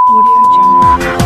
Audio Jungle.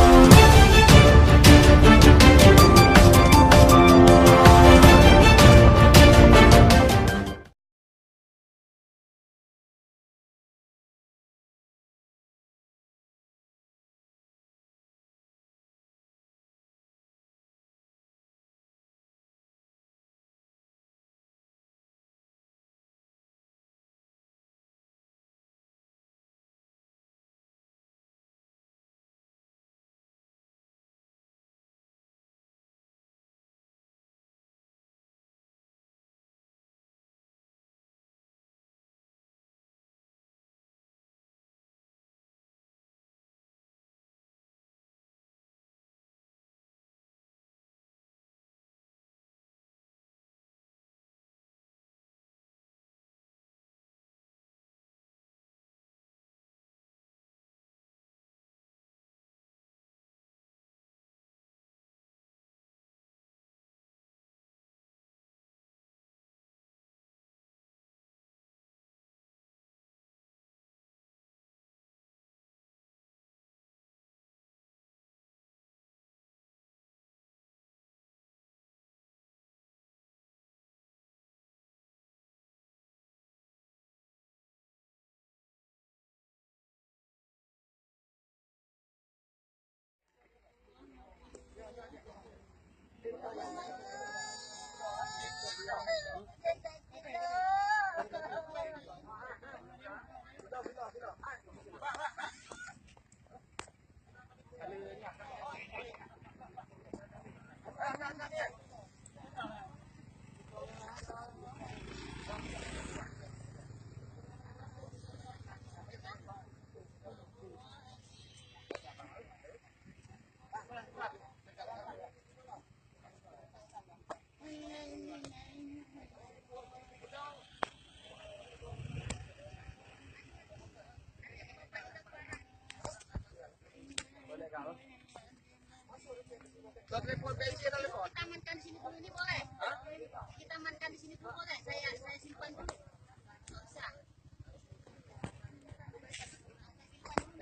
Kita amankan di sini dulu ini boleh? Kita amankan di sini dulu boleh? Saya simpan dulu. Nggak usah.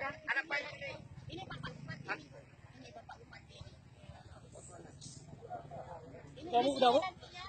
Ada apa ini? Ini Bapak Bupati. Ini Bapak Bupati. Ini Kamu udah Bu? nanti ya.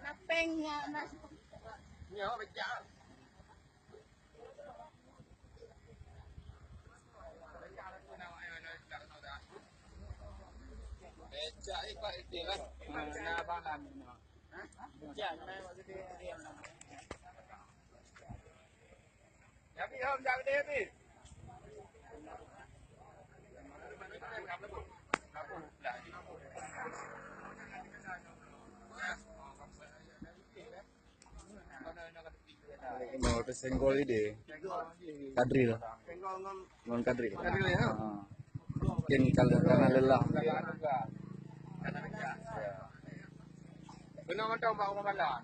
Napengnya masuk. Mau tersenggol ide Kadri lah, non Kadri. Mungkin kalau karena lelah. Benar macam Pak Komandan.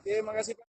Oke, makasih Pak.